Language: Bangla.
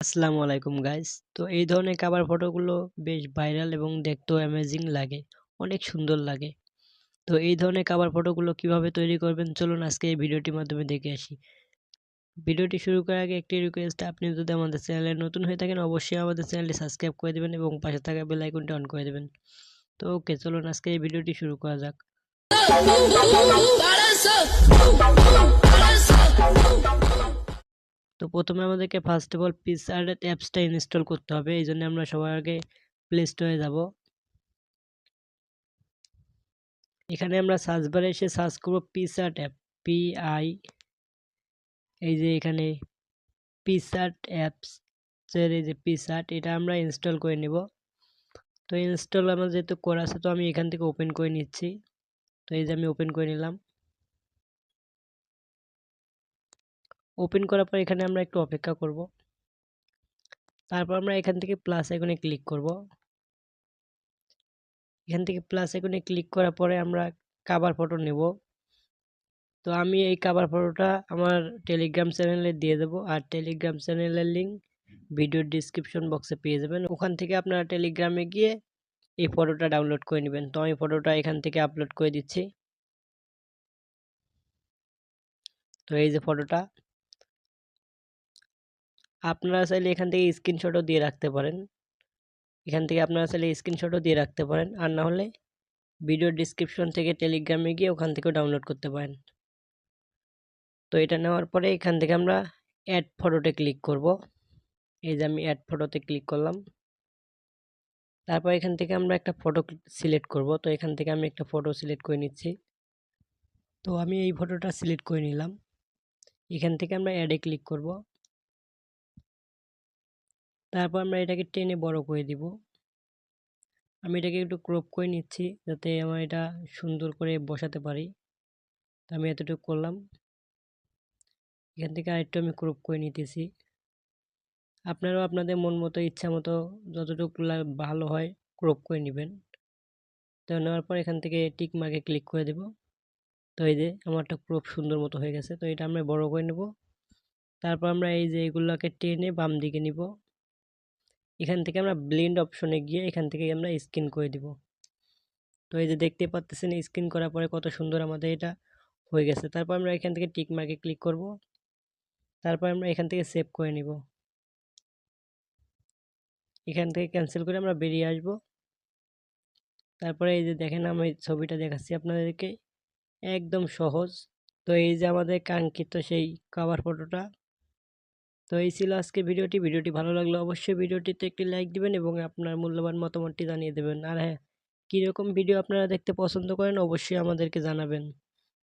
আসসালামু আলাইকুম গাইস। তো এই ধরনের কাভার ফটোগুলো বেশ ভাইরাল এবং দেখতেও অ্যামেজিং লাগে, অনেক সুন্দর লাগে। তো এই ধরনের কাভার ফটোগুলো কিভাবে তৈরি করবেন চলুন আজকে এই ভিডিওটির মাধ্যমে দেখে আসি। ভিডিওটি শুরু করার আগে একটি রিকোয়েস্ট, আপনি যদি আমাদের চ্যানেলে নতুন হয়ে থাকেন অবশ্যই আমাদের চ্যানেলটি সাবস্ক্রাইব করে দেবেন এবং পাশে থাকা বেল আইকনটি অন করে দেবেন। তো ওকে, চলুন আজকে এই ভিডিওটি শুরু করা যাক। তো প্রথমে আমাদেরকে ফার্স্ট অফ অল পিক্সআর্ট অ্যাপসটা ইনস্টল করতে হবে। এই জন্য আমরা সবার আগে প্লে স্টোরে যাব। এখানে আমরা সার্চ বারে এসে সার্চ করব পিক্সআর্ট অ্যাপ, PI, এই যে এখানে পিক্সআর্ট অ্যাপস এর এই যে পিক্সআর্ট, এটা আমরা ইনস্টল করে নেব। তো ইনস্টল আমার যেহেতু করা আছে তো আমি এখান থেকে ওপেন করে নিচ্ছি। তো এই যে আমি ওপেন করে নিলাম। ওপেন করার পর এখানে আমরা একটু অপেক্ষা করব। তারপর আমরা এখান থেকে প্লাস আইকনে ক্লিক করব। এখান থেকে প্লাস আইকনে ক্লিক করার পরে আমরা কাভার ফটো নেব। তো আমি এই কাভার ফটোটা আমার টেলিগ্রাম চ্যানেলে দিয়ে দেবো, আর টেলিগ্রাম চ্যানেলের লিঙ্ক ভিডিওর ডিসক্রিপশন বক্সে পেয়ে যাবেন। ওখান থেকে আপনারা টেলিগ্রামে গিয়ে এই ফটোটা ডাউনলোড করে নেবেন। তো আমি ফটোটা এখান থেকে আপলোড করে দিচ্ছি। তো এই যে ফটোটা, আপনারা চাইলে এখান থেকে স্ক্রিনশটও দিয়ে রাখতে পারেন। এখান থেকে আপনারা চাইলে স্ক্রিনশটও দিয়ে রাখতে পারেন, আর না হলে ভিডিওর ডিসক্রিপশন থেকে টেলিগ্রামে গিয়ে ওখান থেকেও ডাউনলোড করতে পারেন। তো এটা নেওয়ার পরে এখান থেকে আমরা অ্যাড ফটোতে ক্লিক করব। এই যে আমি অ্যাড ফটোতে ক্লিক করলাম। তারপর এখান থেকে আমরা একটা ফটো সিলেক্ট করব। তো এখান থেকে আমি একটা ফটো সিলেক্ট করে নিচ্ছি। তো আমি এই ফটোটা সিলেক্ট করে নিলাম। এখান থেকে আমরা অ্যাডে ক্লিক করব। তারপর আমরা এটাকে টেনে বড় করে দিব। আমি এটাকে একটু ক্রপ করে নিচ্ছি যাতে আমার এটা সুন্দর করে বসাতে পারি। তো আমি এতটুকু করলাম। এখান থেকে আরেকটু আমি ক্রপ করে নিতেছি। আপনারাও আপনাদের মন মতো ইচ্ছা মতো যতটুকু ভালো হয় ক্রপ করে নেবেন। তো নেওয়ার পর এখান থেকে টিক মার্কে ক্লিক করে দেব। তো এই যে আমারটা ক্রপ সুন্দর মতো হয়ে গেছে। তো এটা আমরা বড় করে নেব। তারপর আমরা এই যে এগুলোকে টেনে বাম দিকে নিব। এখান থেকে আমরা ব্লেন্ড অপশনে গিয়ে এখান থেকে আমরা স্ক্রিন করে দিব। তো এই যে দেখতে পাচ্ছেন স্ক্রিন করার পরে কত সুন্দর আমাদের এটা হয়ে গেছে। তারপর আমরা এখান থেকে টিক মার্কে ক্লিক করব। তারপর আমরা এখান থেকে সেভ করে নিব। এখান থেকে ক্যান্সেল করে আমরা বেরিয়ে আসব। তারপরে এই যে দেখেন আমি ছবিটা দেখাচ্ছি আপনাদেরকে, একদম সহজ। তো এই যে আমাদের কাঙ্ক্ষিত সেই কভার ফটোটা। তো এই ছিল আজকে ভিডিওটি ভালো লাগলে অবশ্যই ভিডিওটিতে একটি লাইক দিবেন এবং আপনার মূল্যবান মতামতটি জানিয়ে দেবেন। আর হ্যাঁ, কীরকম ভিডিও আপনারা দেখতে পছন্দ করেন অবশ্যই আমাদেরকে জানাবেন।